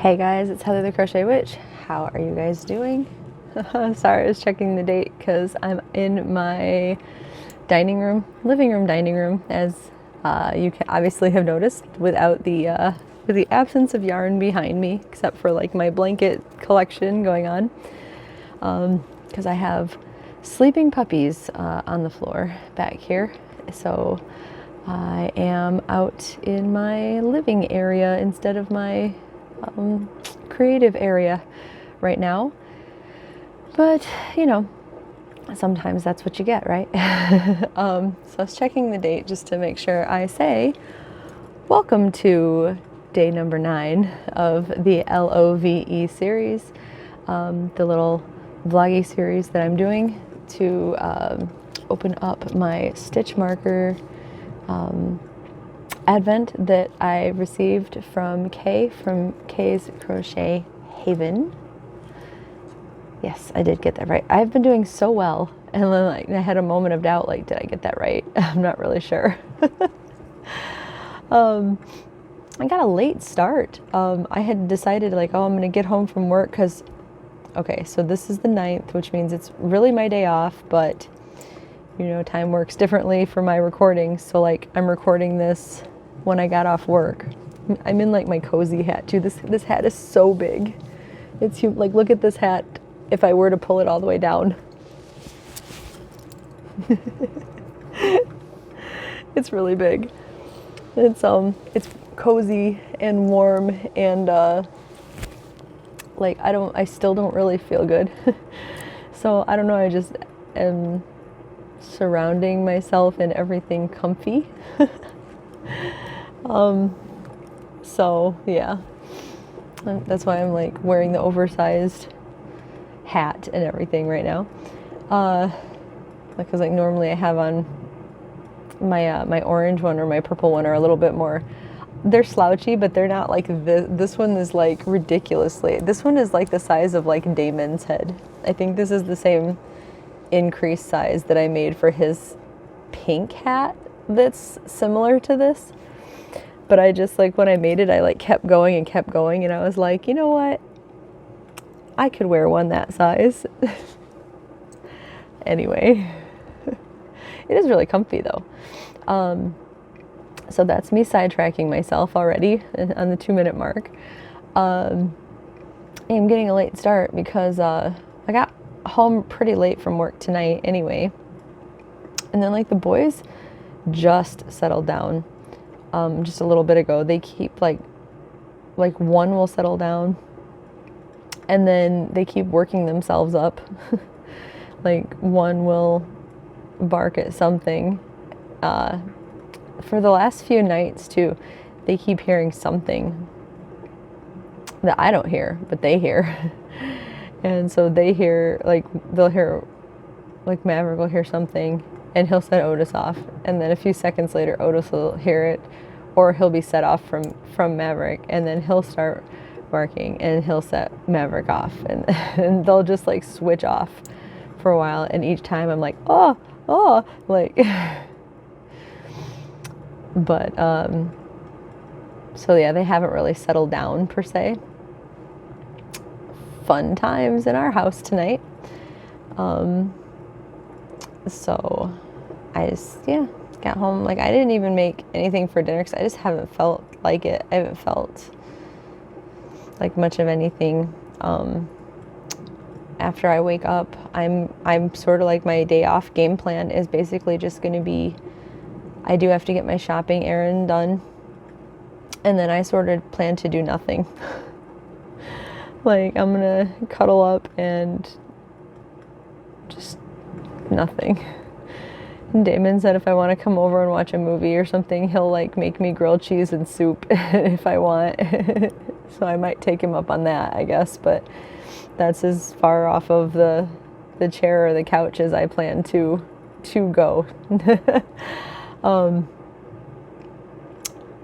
Hey guys, it's Heather the Crochet Witch. How are you guys doing? Sorry, I was checking the date because I'm in my living room, dining room, as you can obviously have noticed without with the absence of yarn behind me, except for like my blanket collection going on, because I have sleeping puppies on the floor back here. So I am out in my living area instead of my creative area right now, but you know, sometimes that's what you get, right? So I was checking the date just to make sure I say welcome to day number 9 of the LOVE series, the little vloggy series that I'm doing to open up my stitch marker advent that I received from Kay's Crochet Haven. Yes, I did get that right. I've been doing so well, and then like I had a moment of doubt, like, did I get that right? I'm not really sure. I got a late start. I had decided like, oh, I'm gonna get home from work because, okay, so this is the 9th, which means it's really my day off, but you know, time works differently for my recording. So like, I'm recording this when I got off work. I'm in like my cozy hat too. This hat is so big. It's huge. Like, look at this hat if I were to pull it all the way down. It's really big. It's cozy and warm, and like I still don't really feel good. So I don't know, I just am surrounding myself in everything comfy. So yeah, that's why I'm like wearing the oversized hat and everything right now, because like normally I have on my my orange one or my purple one are a little bit more, they're slouchy, but they're not like this one is like ridiculously, this one is like the size of like Damon's head. I think this is the same increased size that I made for his pink hat that's similar to this. But I just, like, when I made it, I like kept going, and I was like, you know what, I could wear one that size. Anyway, it is really comfy though. So that's me sidetracking myself already on the 2-minute mark. I'm getting a late start because I got home pretty late from work tonight anyway, and then like the boys just settled down just a little bit ago. They keep like one will settle down and then they keep working themselves up. Like one will bark at something. For the last few nights too, they keep hearing something that I don't hear, but they hear. And so they hear, like, they'll hear, like, Maverick will hear something, and he'll set Otis off. And then a few seconds later, Otis will hear it, or he'll be set off from Maverick, and then he'll start barking, and he'll set Maverick off. And they'll just, like, switch off for a while. And each time I'm like, oh, like, but, so yeah, they haven't really settled down, per se. Fun times in our house tonight. So I just, yeah, got home. Like, I didn't even make anything for dinner because I just haven't felt like it. I haven't felt like much of anything. After I wake up, I'm sort of like, my day off game plan is basically just going to be, I do have to get my shopping errand done, and then I sort of plan to do nothing. Like, I'm gonna cuddle up and just nothing. And Damon said if I want to come over and watch a movie or something, he'll like make me grilled cheese and soup if I want. So I might take him up on that, I guess, but that's as far off of the chair or the couch as I plan to go.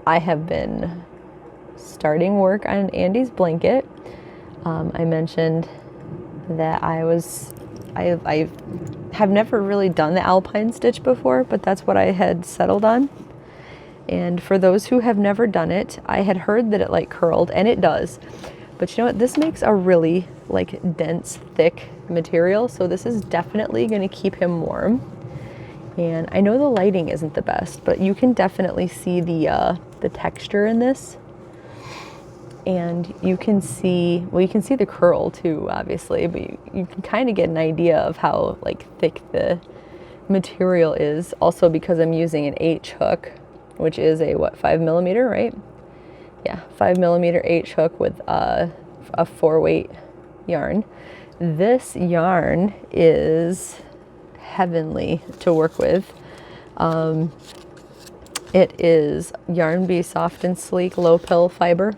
I have been starting work on Andy's blanket. I mentioned that I have never really done the alpine stitch before, but that's what I had settled on. And for those who have never done it, I had heard that it like curled, and it does, But you know what? This makes a really like dense, thick material. So this is definitely going to keep him warm. And I know the lighting isn't the best, but you can definitely see the texture in this. And you can see, well, you can see the curl too, obviously, but you can kind of get an idea of how like thick the material is. Also because I'm using an H hook, which is a what, 5mm, right? Yeah, 5mm H hook with a 4-weight yarn. This yarn is heavenly to work with. It is Yarn Bee Soft and Sleek Low Pill Fiber.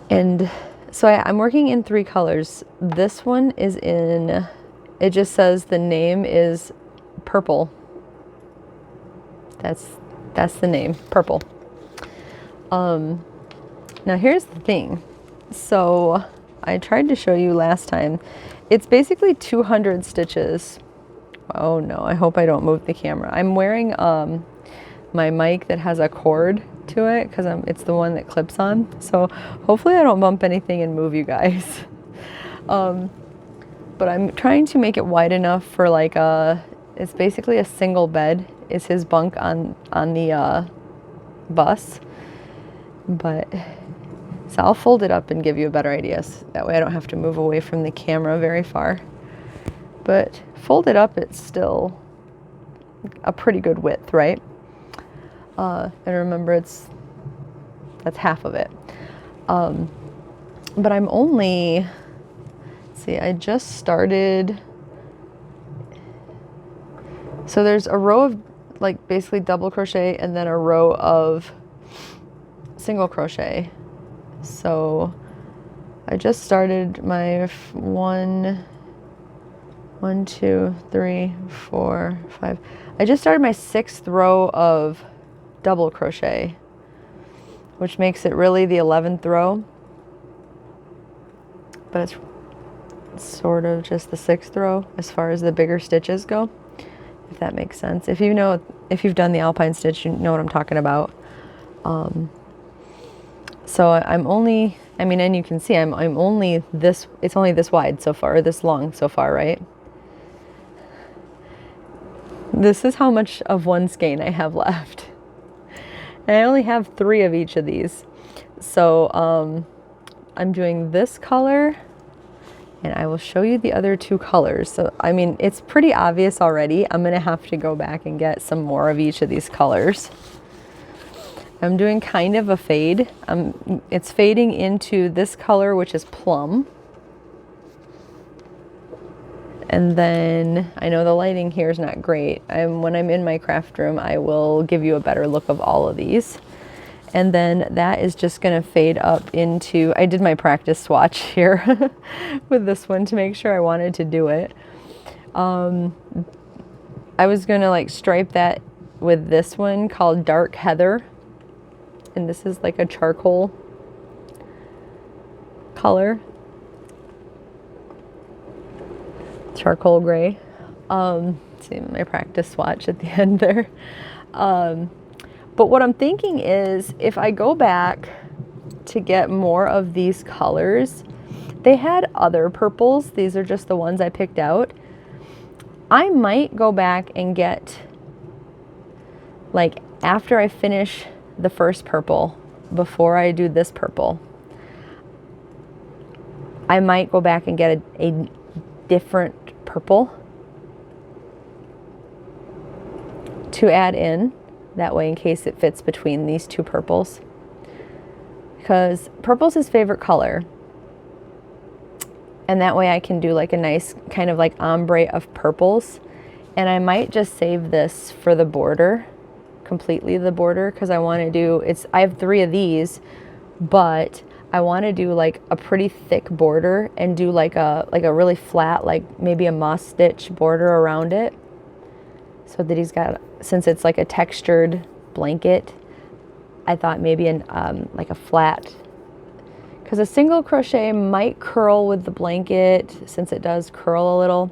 And so I'm working in 3 colors. This one is in, it just says the name is Purple. That's the name, Purple. Now here's the thing. So I tried to show you last time. It's basically 200 stitches. Oh no, I hope I don't move the camera. I'm wearing my mic that has a cord to it because it's the one that clips on. So hopefully I don't bump anything and move you guys. But I'm trying to make it wide enough for like it's basically a single bed is his bunk on the bus. But so I'll fold it up and give you a better idea. So that way I don't have to move away from the camera very far. But folded up, it's still a pretty good width, right? And remember, that's half of it. But I'm only, see, I just started. So there's a row of like basically double crochet and then a row of single crochet. So I just started my 1, 2, 3, 4, 5. I just started my 6th row of double crochet, which makes it really the 11th row. But it's sort of just the 6th row as far as the bigger stitches go, if that makes sense. If you've done the alpine stitch, you know what I'm talking about. So I'm only, I mean, and you can see I'm only this, it's only this wide so far, or this long so far, right? This is how much of one skein I have left. And I only have 3 of each of these. So I'm doing this color, and I will show you the other 2 colors. So, I mean, it's pretty obvious already. I'm gonna have to go back and get some more of each of these colors. I'm doing kind of a fade. It's fading into this color, which is plum. And then, I know the lighting here is not great. When I'm in my craft room, I will give you a better look of all of these. And then that is just gonna fade up into, I did my practice swatch here with this one to make sure I wanted to do it. I was gonna like stripe that with this one called Dark Heather. And this is like a charcoal color. Charcoal gray. See my practice swatch at the end there. But what I'm thinking is if I go back to get more of these colors, they had other purples. These are just the ones I picked out. I might go back and get, like, after I finish the first purple, before I do this purple, I might go back and get a different purple to add in, that way in case it fits between these 2 purples, because purple's his favorite color, and that way I can do like a nice kind of like ombre of purples. And I might just save this for the border, completely the border, because I want to do, I have 3 of these, but I want to do like a pretty thick border and do like a really flat, like maybe a moss stitch border around it, so that he's got, since it's like a textured blanket, I thought maybe like a flat, because a single crochet might curl with the blanket since it does curl a little.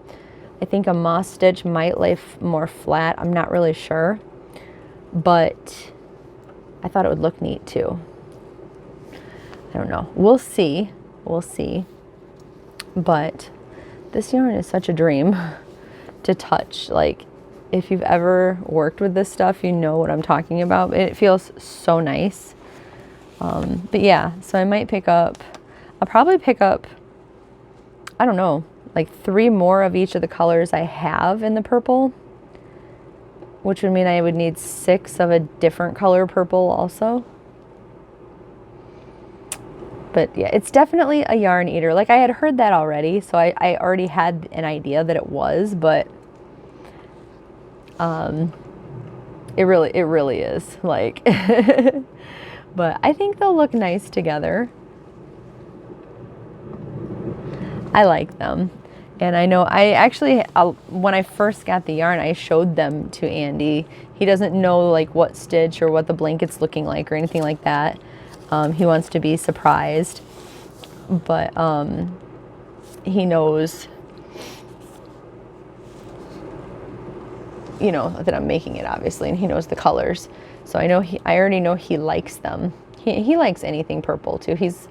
I think a moss stitch might lay more flat. I'm not really sure, but I thought it would look neat too. don't know. We'll see. We'll see. But this yarn is such a dream to touch. Like, if you've ever worked with this stuff, you know what I'm talking about. It feels so nice. But yeah, so I might pick up, I'll probably pick up, I don't know, like 3 more of each of the colors I have in the purple, which would mean I would need 6 of a different color purple also. But yeah, it's definitely a yarn eater. Like, I had heard that already, so I already had an idea that it was, but it really is. Like, but I think they'll look nice together. I like them. And I know I actually, when I first got the yarn, I showed them to Andy. He doesn't know like what stitch or what the blanket's looking like or anything like that. He wants to be surprised, but he knows, you know, that I'm making it, obviously, and he knows the colors. So I already know he likes them. He likes anything purple too. He's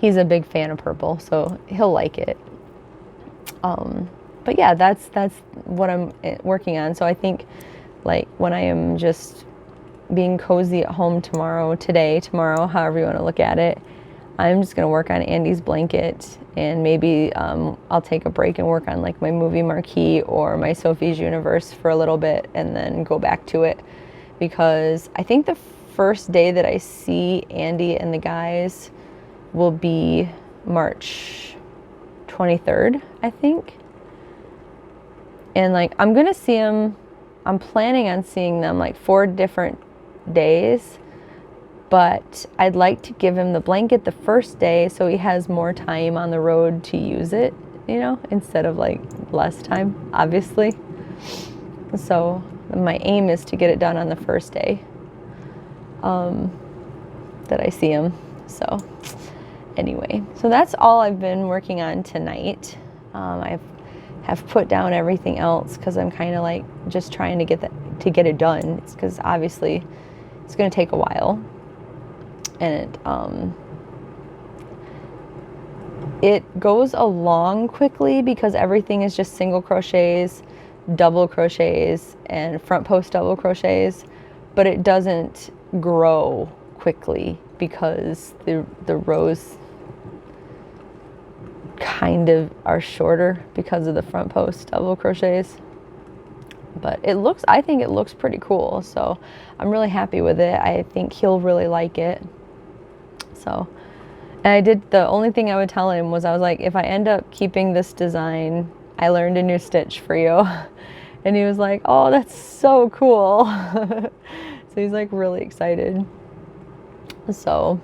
a big fan of purple, so he'll like it. But yeah, that's what I'm working on. So I think, like, when I am just being cozy at home tomorrow, however you want to look at it, I'm just going to work on Andy's blanket, and maybe I'll take a break and work on like my movie marquee or my Sophie's Universe for a little bit and then go back to it, because I think the first day that I see Andy and the guys will be March 23rd, I think. And like, I'm gonna see them, I'm planning on seeing them like 4 different days, but I'd like to give him the blanket the first day so he has more time on the road to use it, you know, instead of like less time, obviously. So my aim is to get it done on the first day that I see him. So anyway, so that's all I've been working on tonight. I have put down everything else because I'm kind of like just trying to get it done. It's because obviously it's going to take a while, and it goes along quickly because everything is just single crochets, double crochets, and front post double crochets, but it doesn't grow quickly because the rows kind of are shorter because of the front post double crochets. But I think it looks pretty cool, so I'm really happy with it. I think he'll really like it. So, and the only thing I would tell him was, I was like, if I end up keeping this design, I learned a new stitch for you. And he was like, oh, that's so cool. So he's like really excited. So,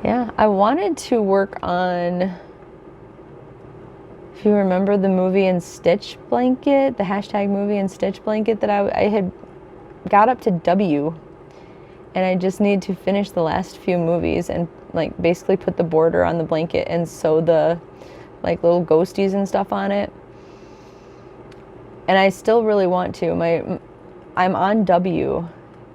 yeah, I wanted to work on, if you remember the Movie and Stitch blanket, the hashtag Movie and Stitch blanket that I had got up to W, and I just need to finish the last few movies and like basically put the border on the blanket and sew the like little ghosties and stuff on it. And I still really want to. I'm on W,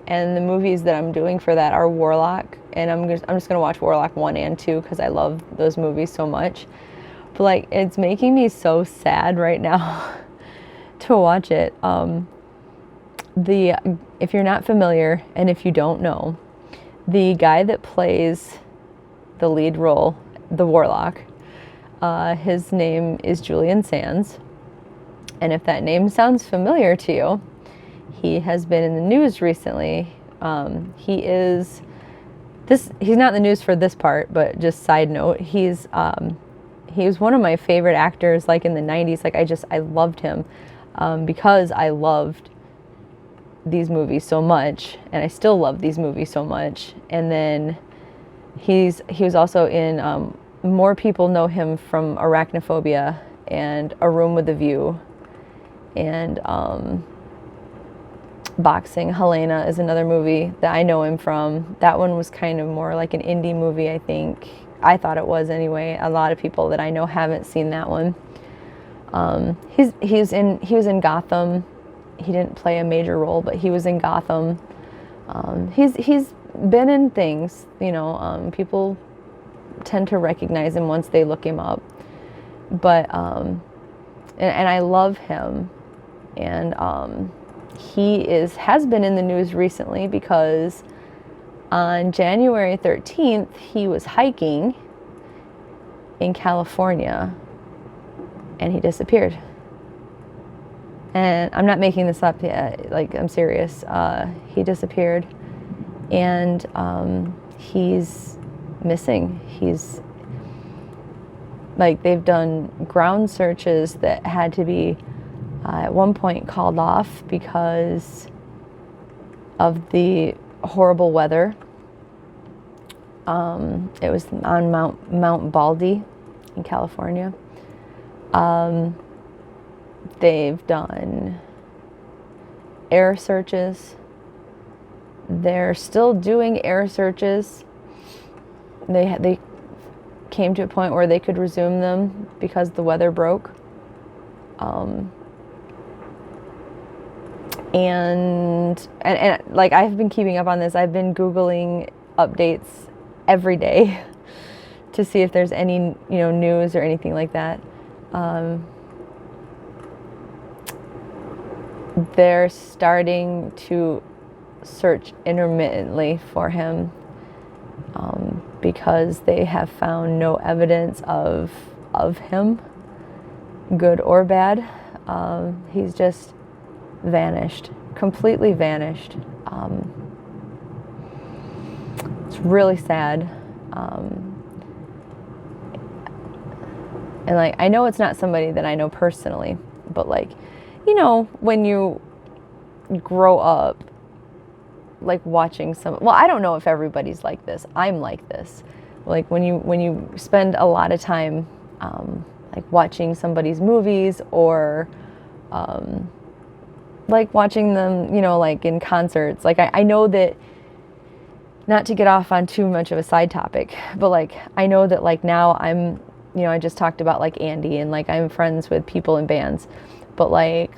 and the movies that I'm doing for that are Warlock, and I'm just gonna watch Warlock 1 and 2 because I love those movies so much. But like, it's making me so sad right now to watch it. If you're not familiar, and if you don't know, the guy that plays the lead role, the Warlock, his name is Julian Sands. And if that name sounds familiar to you, he has been in the news recently. He's not in the news for this part, but just side note, he was one of my favorite actors, like in the 90s. Like, I loved him because I loved these movies so much, and I still love these movies so much. And then he was also in, more people know him from Arachnophobia and A Room with a View, and Boxing Helena is another movie that I know him from. That one was kind of more like an indie movie, I think. I thought it was anyway. A lot of people that I know haven't seen that one. He was in Gotham. He didn't play a major role, but he was in Gotham. He's been in things, you know, people tend to recognize him once they look him up. But, and I love him. And he has been in the news recently because on January 13th, he was hiking in California and he disappeared. And I'm not making this up yet, like, I'm serious. He disappeared and he's missing. He's, like, they've done ground searches that had to be at one point called off because of the horrible weather. It was on Mount Baldy in California. They've done air searches. They're still doing air searches. They came to a point where they could resume them because the weather broke. And like, I've been keeping up on this. I've been Googling updates every day to see if there's any, you know, news or anything like that. They're starting to search intermittently for him because they have found no evidence of him, good or bad. He's just vanished, completely vanished. It's really sad. And like, I know it's not somebody that I know personally, but like, you know, when you grow up like watching well, I don't know if everybody's like this. I'm like this. Like when you spend a lot of time like watching somebody's movies or like watching them, you know, like in concerts. Like I know that, not to get off on too much of a side topic, but like I know that like now I'm, you know, I just talked about like Andy and like I'm friends with people in bands, but like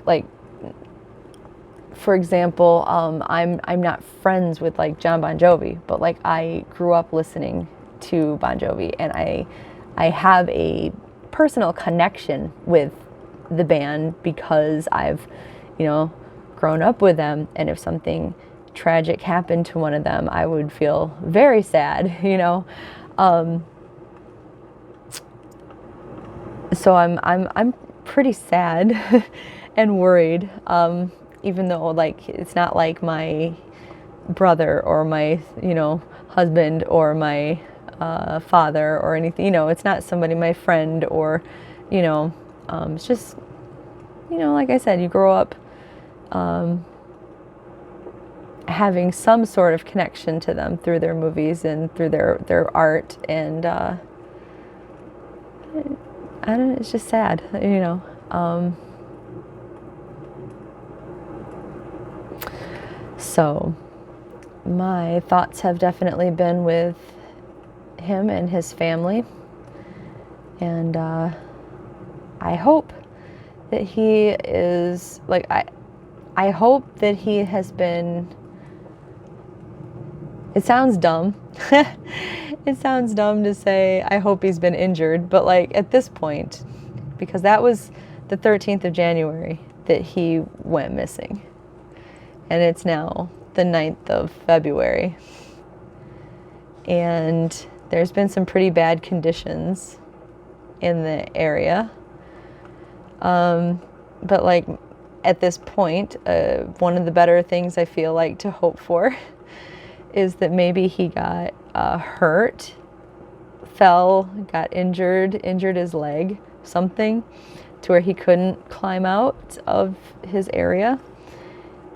for example, I'm not friends with like John Bon Jovi, but like I grew up listening to Bon Jovi and I have a personal connection with the band because I've, you know, grown up with them, and if something tragic happened to one of them, I would feel very sad, you know. So I'm pretty sad and worried, even though like it's not like my brother or my, you know, husband or my father or anything, you know, it's not somebody, my friend, or, you know, it's just, you know, like I said, you grow up having some sort of connection to them through their movies and through their art, and I don't know, it's just sad, you know. So my thoughts have definitely been with him and his family, and I hope that he is, like, I hope that he has been, it sounds dumb. It sounds dumb to say I hope he's been injured, but like at this point, because that was the 13th of January that he went missing, and it's now the 9th of February, and there's been some pretty bad conditions in the area. But like at this point, one of the better things I feel like to hope for is that maybe he got hurt, fell, got injured his leg, something, to where he couldn't climb out of his area.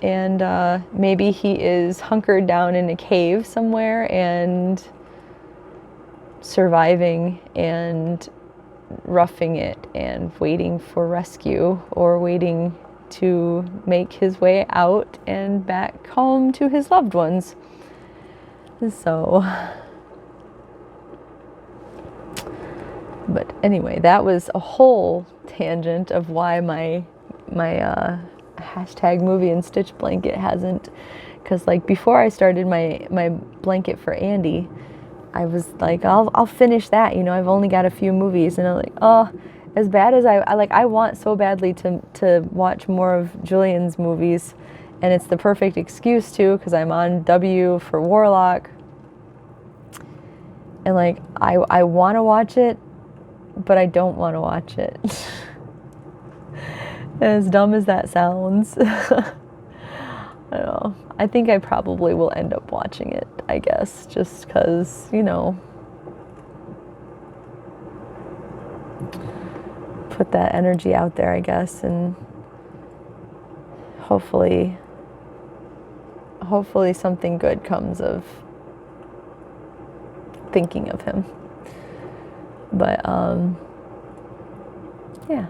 And maybe he is hunkered down in a cave somewhere and surviving and roughing it and waiting for rescue, or waiting to make his way out and back home to his loved ones. So, but anyway, that was a whole tangent of why my hashtag movie and stitch blanket hasn't Because like before I started my blanket for Andy, I was like, I'll finish that, you know, I've only got a few movies, and I'm like, oh, as bad as I want so badly to watch more of Julian's movies, and it's the perfect excuse to, because I'm on W for Warlock, and like I want to watch it, but I don't want to watch it. As dumb as that sounds. I don't know. I think I probably will end up watching it, I guess, just because, you know, put that energy out there, I guess, and hopefully something good comes of thinking of him. But yeah,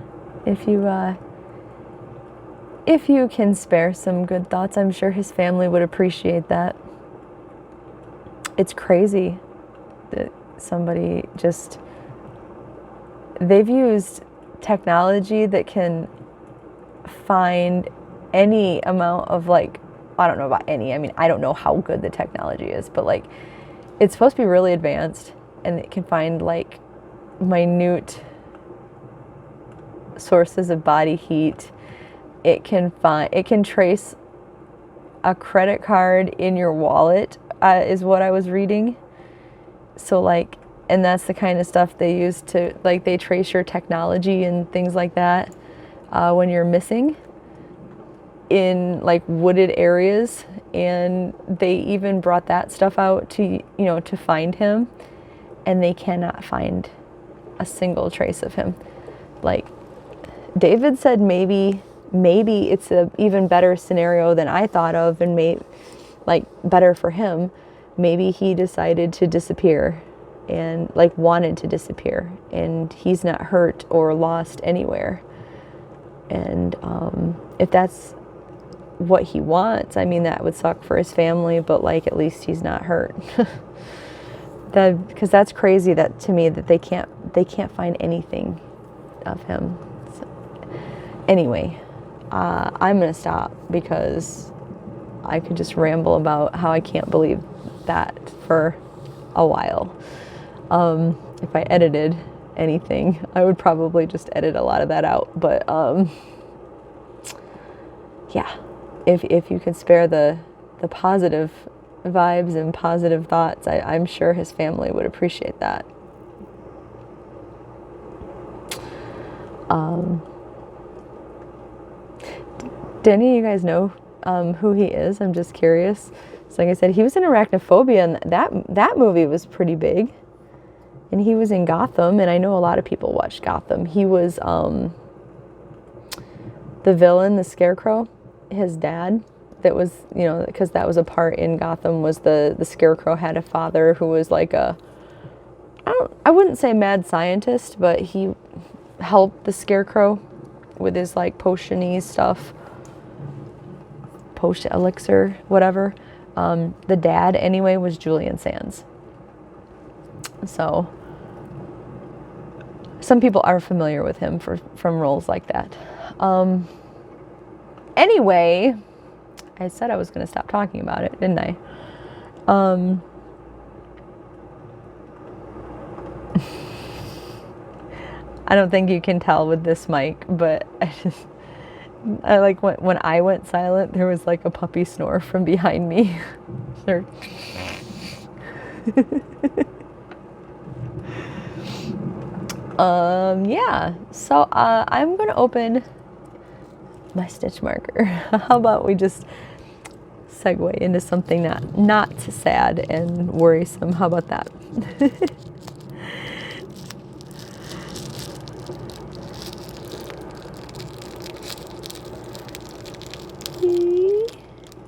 if you can spare some good thoughts, I'm sure his family would appreciate that. It's crazy that somebody just, they've used technology that can find any amount of, like, I don't know about any, I mean, I don't know how good the technology is, but like, it's supposed to be really advanced, and it can find like minute sources of body heat. It can trace a credit card in your wallet, is what I was reading. So like, and that's the kind of stuff they use to, like, they trace your technology and things like that when you're missing in like wooded areas. And they even brought that stuff out to, you know, to find him, and they cannot find a single trace of him. Like David said, maybe it's a even better scenario than I thought of, and like better for him. Maybe he decided to disappear, and like wanted to disappear, and he's not hurt or lost anywhere. And if that's what he wants, I mean, that would suck for his family, but like at least he's not hurt. Because that's crazy, that to me, that they can't find anything of him. So, anyway, I'm gonna stop, because I could just ramble about how I can't believe that for a while. If I edited anything, I would probably just edit a lot of that out. But yeah, if you could spare the positive vibes and positive thoughts, I'm sure his family would appreciate that. Do any of you guys know who he is? I'm just curious. So like I said, he was in Arachnophobia, and that movie was pretty big. And he was in Gotham, and I know a lot of people watched Gotham. He was the villain, the Scarecrow, his dad. That was, you know, because that was a part in Gotham, was the Scarecrow had a father who was like I wouldn't say mad scientist, but he helped the Scarecrow with his like potion-y stuff. Potion, elixir, whatever. The dad, anyway, was Julian Sands. So some people are familiar with him from roles like that. Anyway, I said I was going to stop talking about it, didn't I? I don't think you can tell with this mic, but I like when I went silent, there was like a puppy snore from behind me. Sure. Yeah, so I'm gonna open my stitch marker. How about we just segue into something not sad and worrisome? How about that?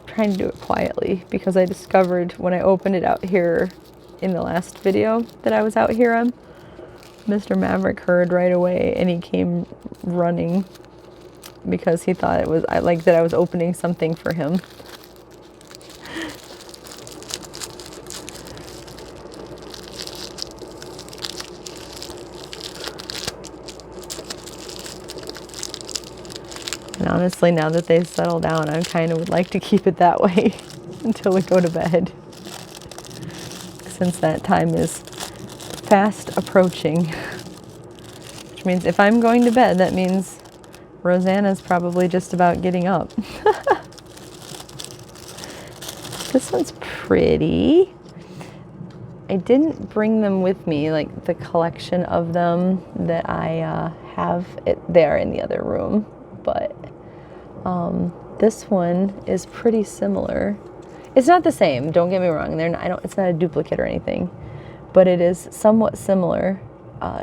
Trying to do it quietly, because I discovered when I opened it out here in the last video that I was out here on, Mr. Maverick heard right away, and he came running because he thought it was that I was opening something for him. And honestly, now that they've settled down, I kind of would like to keep it that way. until we go to bed, since that time is fast approaching. Which means if I'm going to bed, that means Rosanna's probably just about getting up. This one's pretty. I didn't bring them with me, like the collection of them that I have it there in the other room, but this one is pretty similar. It's not the same, don't get me wrong. It's not a duplicate or anything, but it is somewhat similar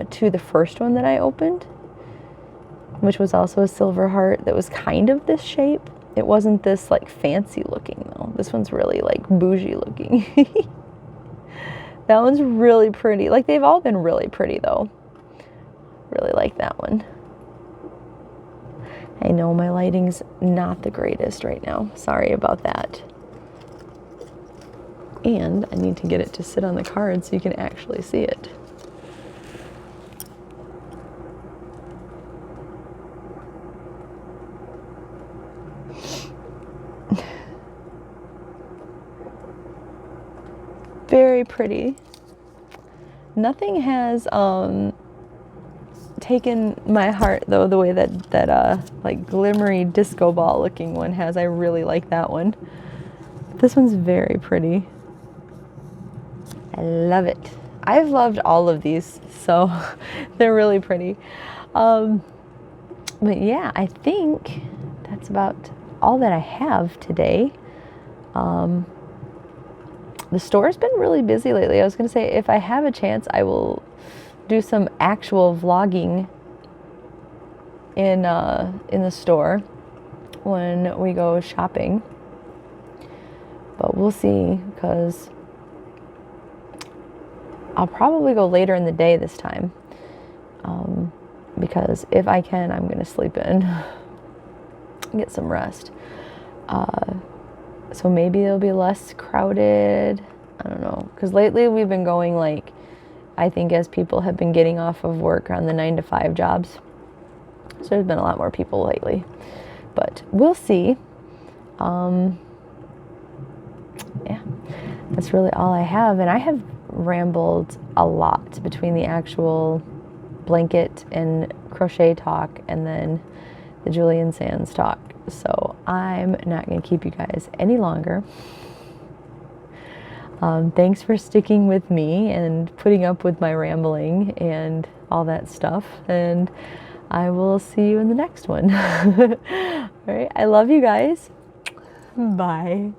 to the first one that I opened, which was also a silver heart that was kind of this shape. It wasn't this like fancy looking though. This one's really like bougie looking. That one's really pretty. Like, they've all been really pretty though. Really like that one. I know my lighting's not the greatest right now. Sorry about that. And I need to get it to sit on the card so you can actually see it. Very pretty. Nothing has taken my heart though the way that like glimmery disco ball looking one has. I really like that one. This one's very pretty. I love it. I've loved all of these, so they're really pretty. But yeah, I think that's about all that I have today. The store's been really busy lately. I was going to say, if I have a chance, I will do some actual vlogging in the store when we go shopping. But we'll see, because I'll probably go later in the day this time. Because if I can, I'm going to sleep in, get some rest. So maybe it'll be less crowded. I don't know. Because lately we've been going like, I think as people have been getting off of work on the 9-to-5 jobs. So there's been a lot more people lately. But we'll see. Yeah, that's really all I have. And I have rambled a lot between the actual blanket and crochet talk and then the Julian Sands talk. So I'm not going to keep you guys any longer. Thanks for sticking with me and putting up with my rambling and all that stuff. And I will see you in the next one. All right. I love you guys. Bye.